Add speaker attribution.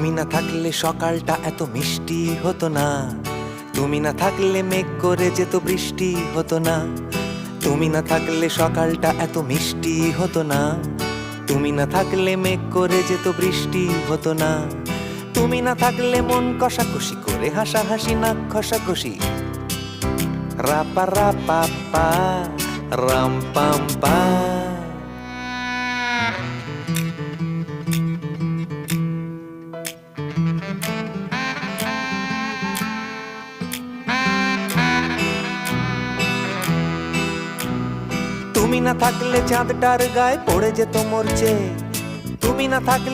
Speaker 1: তুমি না থাকলে সকালটা এত মিষ্টি হতো না, তুমি না থাকলে মেঘ করে যেত বৃষ্টি হতো না। তুমি না থাকলে সকালটা এত মিষ্টি হতো না, তুমি না থাকলে মেঘ করে যেত বৃষ্টি হতো না। তুমি না থাকলে মন কষাকষি করে হাসাহাসি নাক ঘষাঘষি, রাপা রাপা পা রাম পাম পা। তুমি না থাকলে চাঁদটার গায়ে পড়ে যেত মরচে, তুমি না থাকলে